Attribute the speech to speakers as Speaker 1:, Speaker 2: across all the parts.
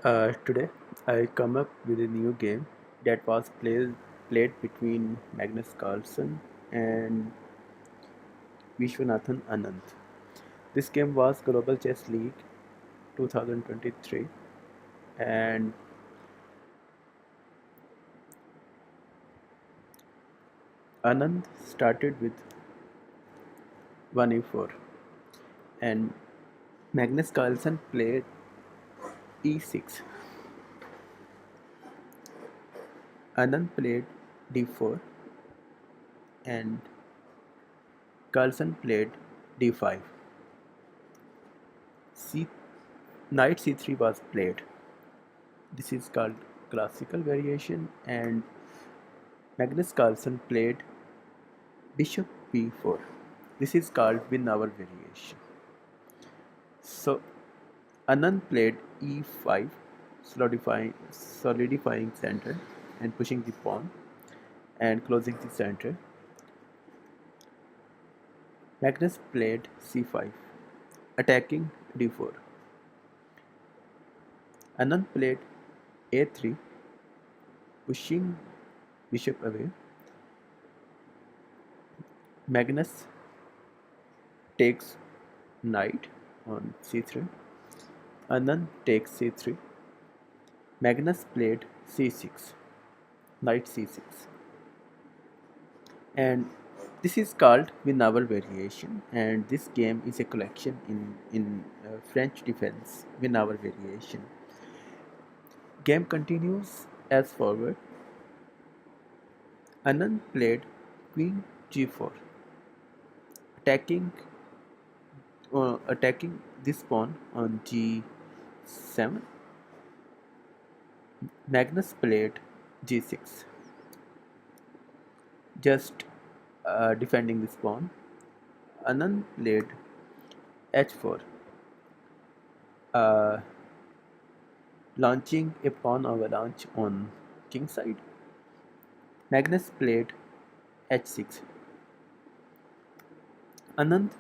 Speaker 1: Today, I come up with a new game that was played between Magnus Carlsen and Vishwanathan Anand. This game was Global Chess League 2023, and Anand started with 1e4, and Magnus Carlsen played e6. Anand played d4, and Carlsen played d5. C Knight c3 was played. This is called classical variation, and Magnus Carlsen played bishop b4. This is called win-hour variation. So Anand played e5, solidifying center and pushing the pawn and closing the center. Magnus played c5, attacking d4. Anand played a3, pushing bishop away. Magnus takes knight on c3. Anand takes c3. Magnus played c6, knight c6, and this is called win-hour variation. And this game is a collection in French defense win-hour variation. Game continues as forward. Anand played queen g4, attacking attacking this pawn on g7. Magnus played g6, just defending this pawn. Anand played h4, uh, launching a pawn avalanche on king side. Magnus played h6. Anand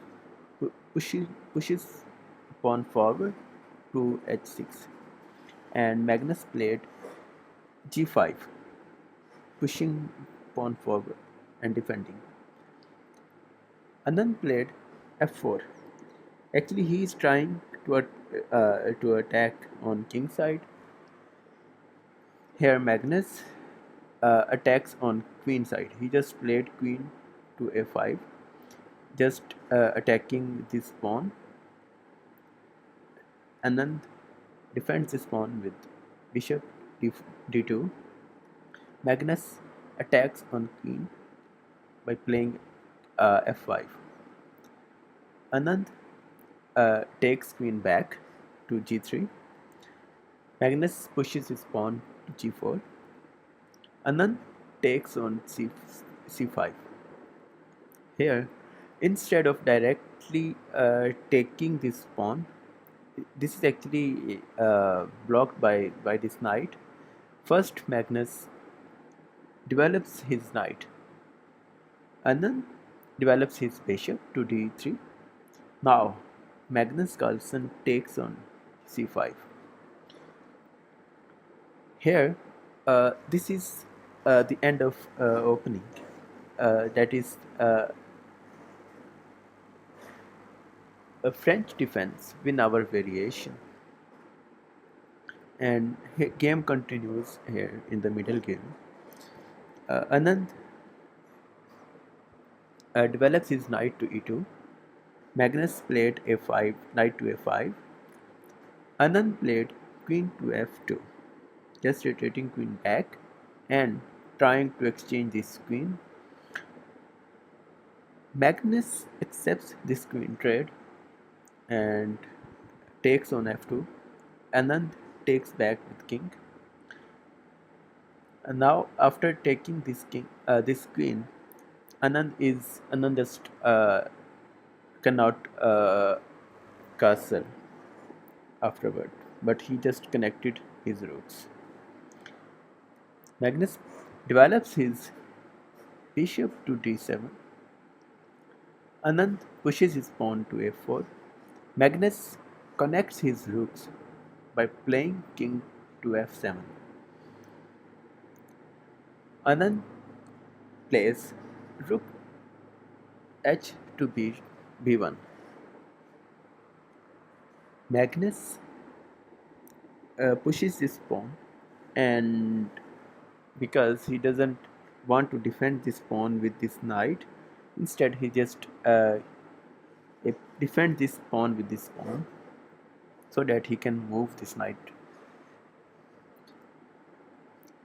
Speaker 1: pushes pawn forward to h6, and Magnus played g5, pushing pawn forward and defending. Anand played f4. Actually, he is trying to attack on king side. Here, Magnus attacks on queen side. He just played queen to a5, just attacking this pawn. Anand defends this pawn with bishop d2. Magnus attacks on queen by playing f5. Anand takes queen back to g3. Magnus pushes his pawn to g4. Anand takes on c5. Here, instead of directly taking this pawn, this is actually blocked by this knight. First, Magnus develops his knight. Anand develops his bishop to d3. Now, Magnus Carlsen takes on c5. Here, this is the end of opening. That is a French defense win-hour variation. And game continues here in the middle game. Anand develops his knight to e2. Magnus played a5, knight to a5. Anand played queen to f2, just rotating queen back and trying to exchange this queen. Magnus accepts this queen trade and takes on f2. Anand takes back with king. And now, after taking this queen, Anand just cannot castle afterward, but he just connected his roots. Magnus develops his bishop to d7. Anand pushes his pawn to a4. Magnus connects his rooks by playing king to f7. Anand plays rook h to b1. Magnus pushes this pawn, and because he doesn't want to defend this pawn with this knight, instead he just defend this pawn with this pawn so that he can move this knight.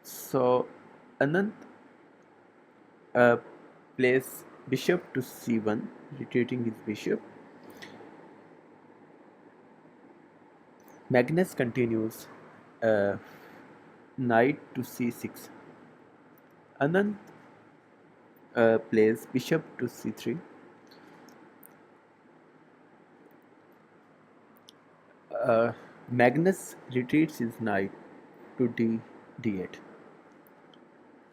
Speaker 1: So Anand uh, plays bishop to c1, retreating his bishop. Magnus continues uh, knight to c6. Anand plays bishop to c3. Magnus retreats his knight to d8,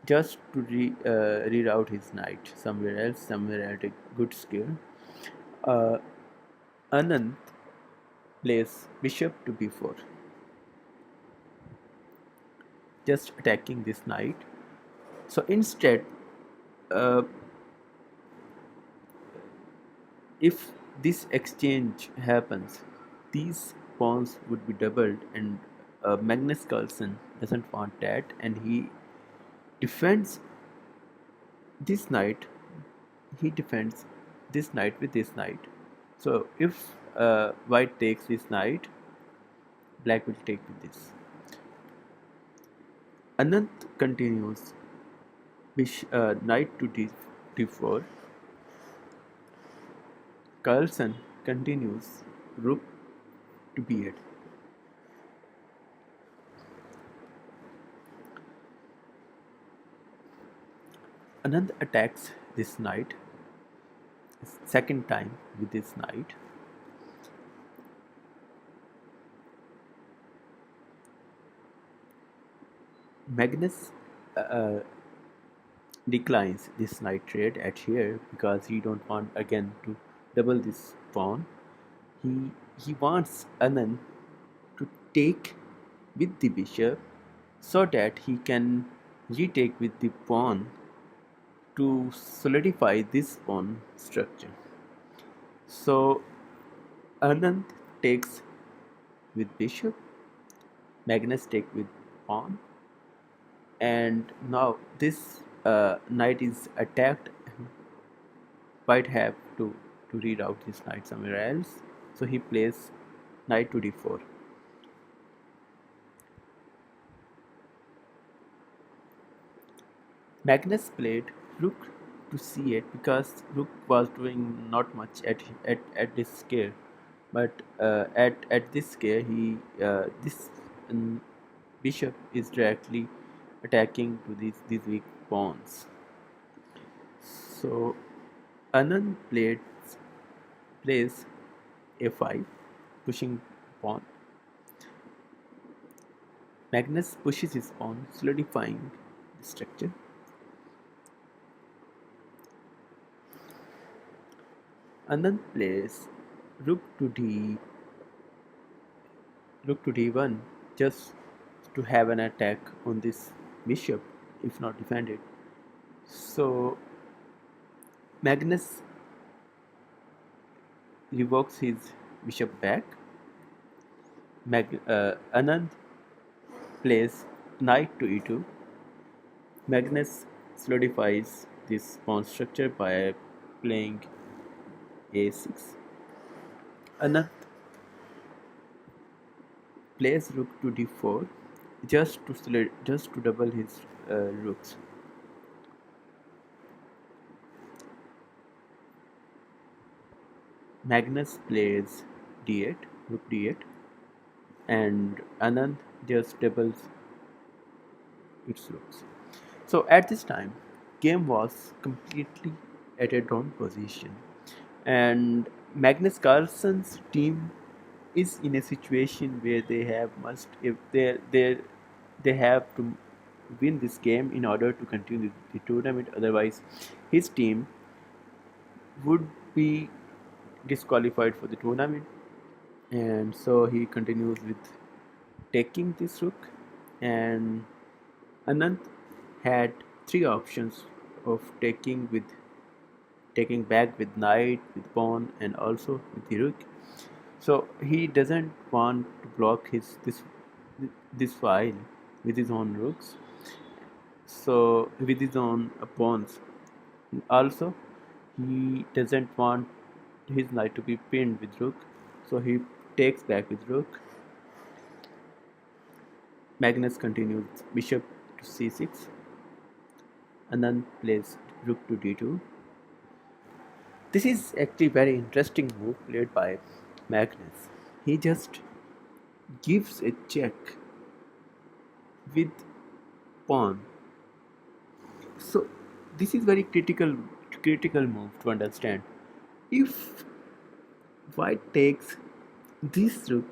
Speaker 1: just to reroute his knight somewhere else, somewhere at a good skill. Uh, Anand plays bishop to b4, just attacking this knight. So instead, uh, if this exchange happens, these pawns would be doubled, and Magnus Carlsen doesn't want that, and he defends this knight. He defends this knight with this knight. So if white takes this knight, black will take with this. Anand continues knight to d4. Carlsen continues rook to b8. Anand attacks this knight second time with this knight. Magnus declines this knight trade at here because he don't want again to double this pawn. He wants Anand to take with the bishop so that he can retake with the pawn to solidify this pawn structure. So Anand takes with bishop, Magnus take with pawn, and now this knight is attacked. White have to reroute his knight somewhere else, so he plays knight to d4. Magnus played rook to c8 because rook was doing not much at this square, but at this square he this bishop is directly attacking to these weak pawns. So Anand plays a5, pushing pawn. Magnus pushes his pawn, solidifying the structure. Anand plays rook to d1, just to have an attack on this bishop if not defended. So Magnus revokes his bishop back. Anand plays knight to e2. Magnus solidifies this pawn structure by playing a6. Anand plays rook to d4, just to double his rooks. Magnus plays d8, rook d8, and Anand just doubles its rooks. So at this time, game was completely at a drawn position, and Magnus Carlsen's team is in a situation where they have must if they have to win this game in order to continue the tournament. Otherwise, his team would be disqualified for the tournament, and so he continues with taking this rook, and Anand had three options of taking back with knight, with pawn, and also with the rook. So he doesn't want to block his this file with his own rooks. So with his own pawns. Also, he doesn't want his knight to be pinned with rook. So he takes back with rook. Magnus continues bishop to c6. Anand plays rook to d2. This is actually very interesting move played by Magnus. He just gives a check with pawn. So this is very critical move to understand. If white takes this rook,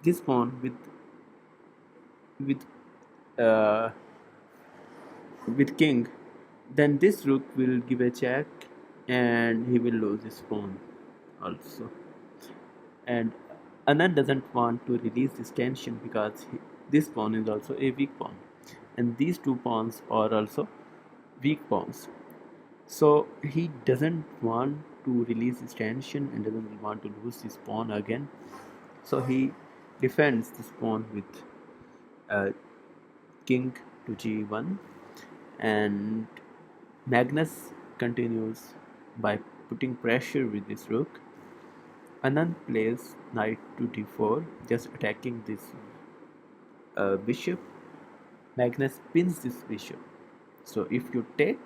Speaker 1: this pawn with uh, with king, then this rook will give a check and he will lose his pawn also. And Anand doesn't want to release this tension because this pawn is also a weak pawn, and these two pawns are also weak pawns. So he doesn't want to release his tension and doesn't want to lose his pawn again. So he defends this pawn with king to g1, and Magnus continues by putting pressure with this rook. Anand plays knight to d4, just attacking this bishop. Magnus pins this bishop. So if you take,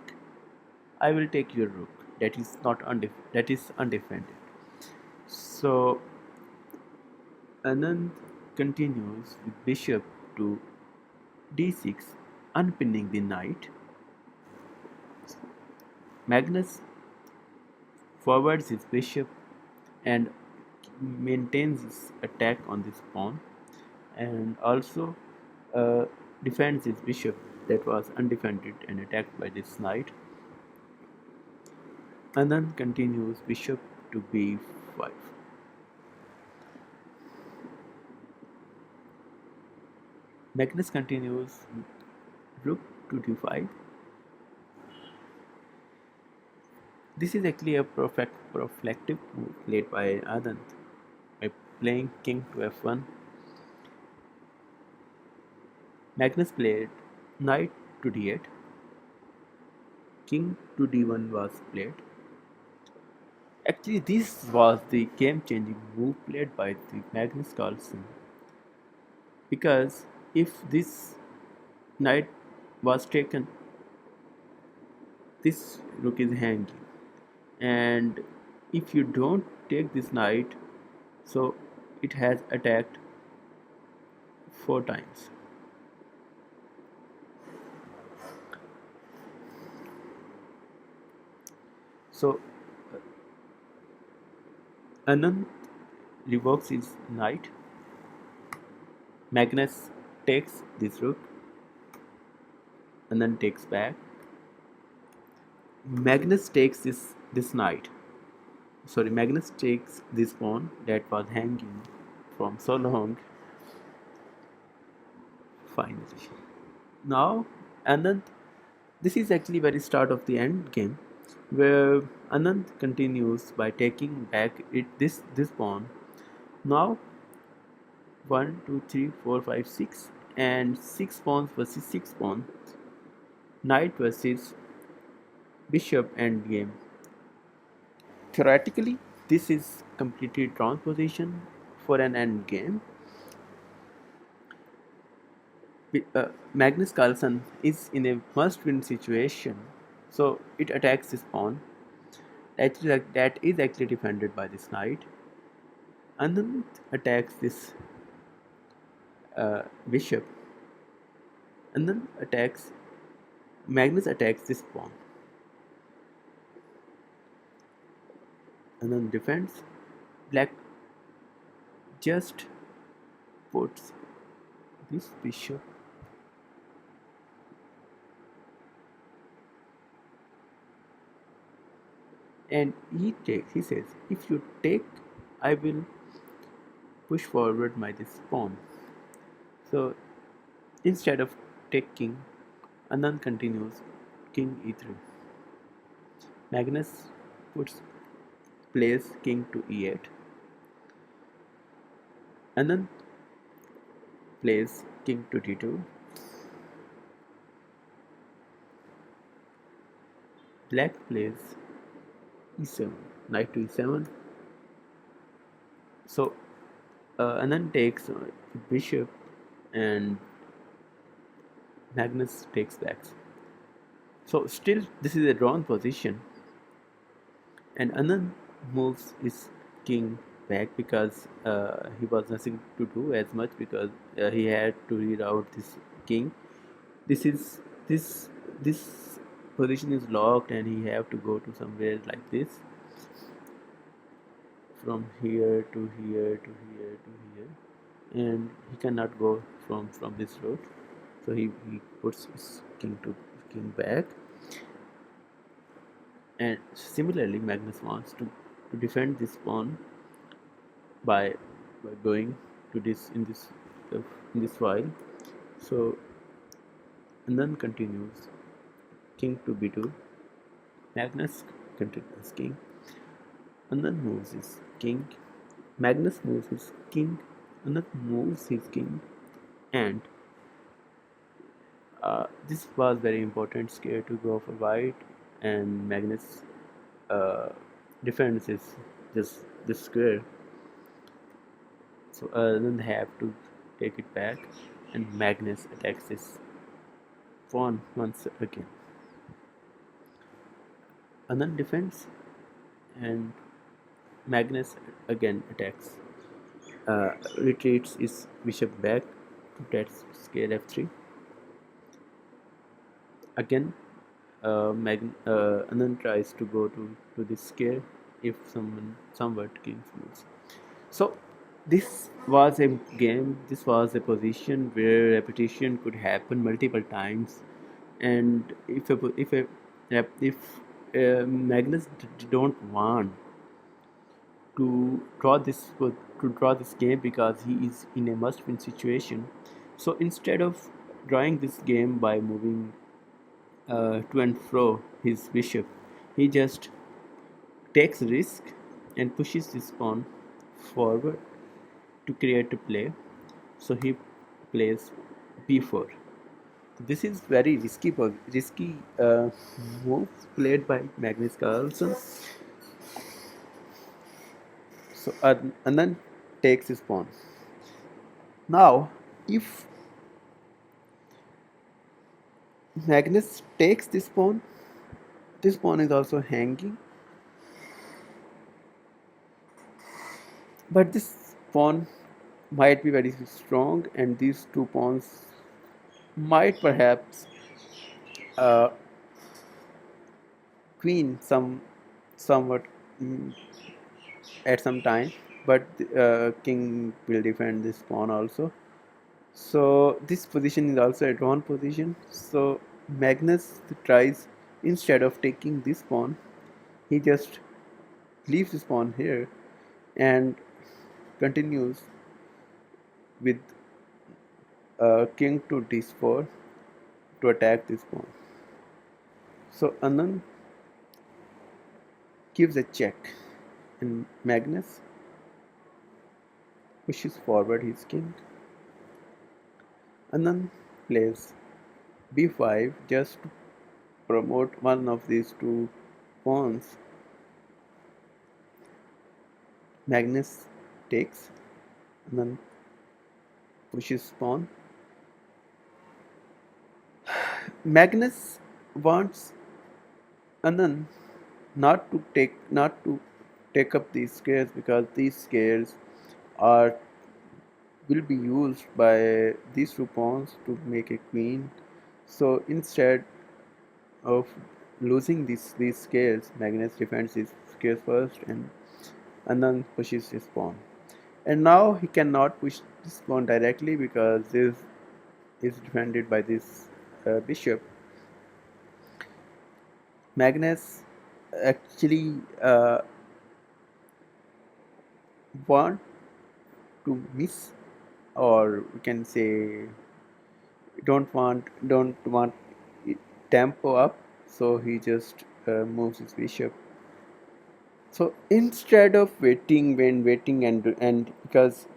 Speaker 1: I will take your rook. That is not that is undefended. So Anand continues with bishop to d6, unpinning the knight. Magnus forwards his bishop and maintains his attack on this pawn, and also uh, defends his bishop that was undefended and attacked by this knight. Anand continues bishop to b5. Magnus continues rook to d5. This is actually a prophylactic move played by Anand by playing king to f1. Magnus played knight to d8. King to d1 was played. Actually, this was the game-changing move played by the Magnus Carlsen, because if this knight was taken, this rook is hanging, and if you don't take this knight, so it has attacked 4 times. So Anand revokes his knight. Magnus takes this rook. Anand takes back. Magnus takes this knight. Sorry, Magnus takes this pawn that was hanging from so long. Finally, now Anand. This is actually very start of the end game, where Anand continues by taking back this pawn. Now 1, 2, 3, 4, 5, 6, and 6 pawns versus 6 pawns. Knight versus bishop endgame. Theoretically, this is completely drawn position for an endgame. Magnus Carlsen is in a must-win situation, so it attacks this pawn. That is actually defended by this knight. Anand attacks this bishop, and then attacks. Magnus attacks this pawn, and then defends. Black just puts this bishop and he says, if you take, I will push forward my this pawn. So Instead of taking, Anand continues king e3. Magnus puts plays king to e8. Anand plays king to d2. Black plays e7, knight to e7. So Anand takes bishop and Magnus takes back. So still this is a drawn position, and Anand moves his king back because he was nothing to do as much because he had to reroute this king. This is this position is locked and he have to go to somewhere like this, from here to here to here to here, and he cannot go from this road. So he puts his king back, and similarly Magnus wants to defend this pawn by going to this in this file. So and then continues king to b2. Magnus continues king, and then moves his king. Magnus moves his king, and then moves his king, and this was very important square to go for white, and Magnus uh, defends this square. So then they have to take it back, and Magnus attacks this pawn once again. Anand defends, and Magnus again attacks. Retreats his bishop back to that square f3. Again, Anand tries to go to this square if somewhat king moves. So this was a game. This was a position where repetition could happen multiple times, and if Magnus don't want to draw this game because he is in a must-win situation, so instead of drawing this game by moving to and fro his bishop, he just takes risk and pushes this pawn forward to create a play. So he plays b4. This is very risky move played by Magnus Carlsen. So Anand takes his pawn. Now, if Magnus takes this pawn is also hanging, but this pawn might be very strong, and these two pawns might perhaps uh, queen somewhat mm, at some time, but king will defend this pawn also. So this position is also a drawn position. So Magnus tries, instead of taking this pawn, he just leaves this pawn here and continues with king to d4 to attack this pawn. So Anand gives a check, and Magnus pushes forward his king. Anand plays b5 just to promote one of these two pawns. Magnus takes, Anand pushes pawn. Magnus wants Anand not to take up these squares because these squares are will be used by these two pawns to make a queen. So instead of losing these squares, Magnus defends his squares first, and Anand pushes his pawn. And now he cannot push this pawn directly because this is defended by this bishop. Magnus actually want to miss, or we can say don't want tempo up, so he just moves his bishop. So instead of waiting and because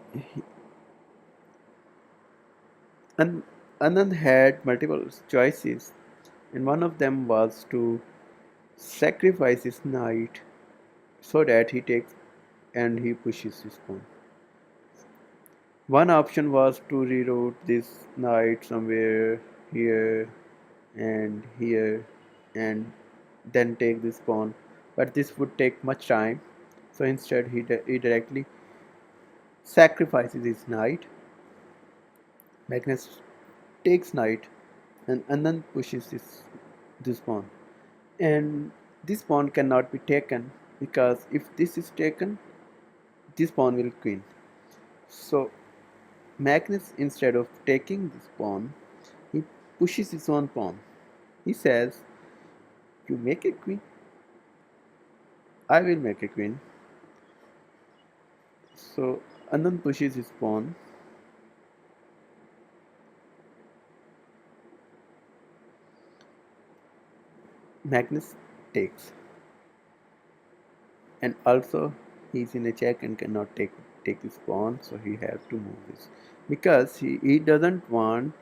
Speaker 1: An- Anand had multiple choices, and one of them was to sacrifice his knight so that he takes and he pushes his pawn. One option was to reroute this knight somewhere here and here and then take this pawn, but this would take much time. So instead, he directly sacrifices his knight. Magnus takes knight, and Anand pushes this pawn. And this pawn cannot be taken because if this is taken, this pawn will queen. So Magnus, instead of taking this pawn, he pushes his own pawn. He says, "You make a queen, I will make a queen." So Anand pushes his pawn. Magnus takes, and also he's in a check and cannot take this pawn, so he has to move this because he doesn't want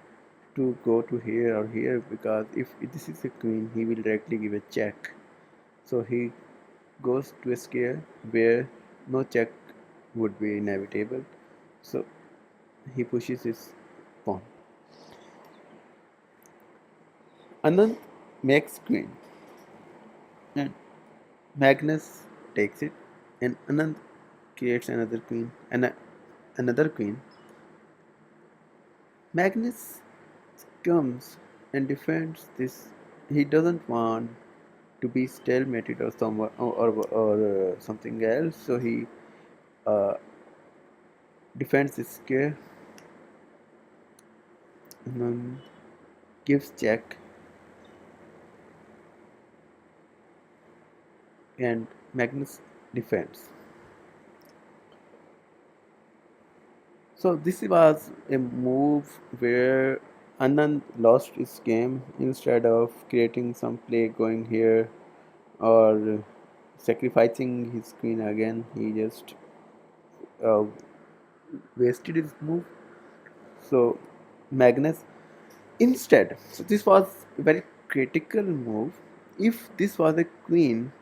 Speaker 1: to go to here or here, because if this is a queen, he will directly give a check. So he goes to a square where no check would be inevitable. So he pushes his pawn. Anand makes queen, and Magnus takes it, and Anand creates another queen and another queen. Magnus comes and defends this. He doesn't want to be stalemated or someone or something else, so he uh, defends his square and then gives check, and Magnus defends. So this was a move where Anand lost his game. Instead of creating some play going here or sacrificing his queen again, he just uh, wasted his move. So Magnus instead, so this was a very critical move. If this was a queen,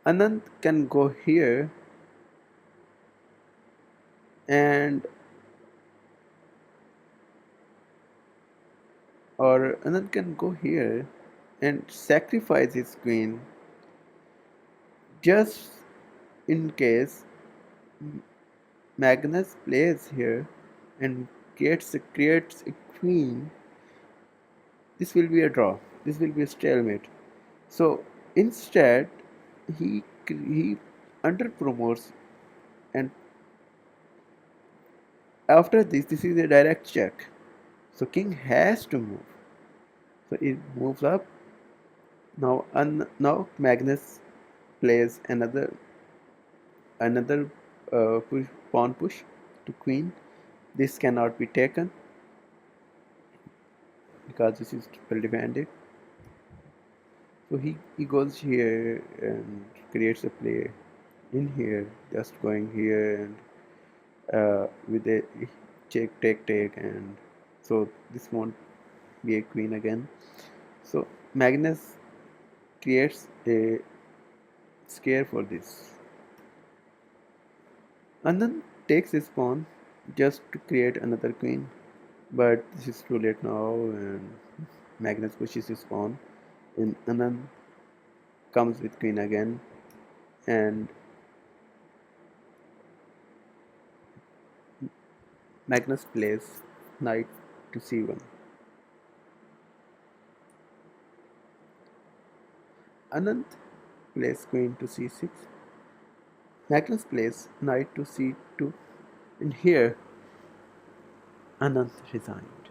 Speaker 1: Anand can go here, and or Anand can go here and sacrifice his queen just in case Magnus plays here and creates a queen. This will be a draw. This will be a stalemate. So instead, he under promotes, and after this is a direct check. So king has to move. So it moves up. Now Magnus plays another pawn push to queen. This cannot be taken because this is well defended. So he goes here and creates a play in here, just going here and with a check take, and so this won't be a queen again. So Magnus creates a scare for this. Anand takes his pawn just to create another queen, but this is too late now, and Magnus pushes his pawn, and Anand comes with queen again, and Magnus plays knight to c1. Anand plays queen to c6. Magnus plays knight to c2, and here Anand resigned,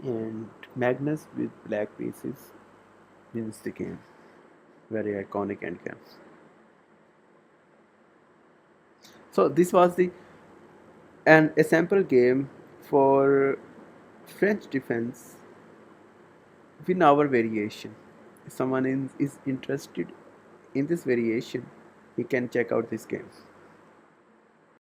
Speaker 1: and Magnus with black pieces wins the game. Very iconic endgame. So this was the and a sample game for French defense win our variation. If someone is interested in this variation, he can check out this game.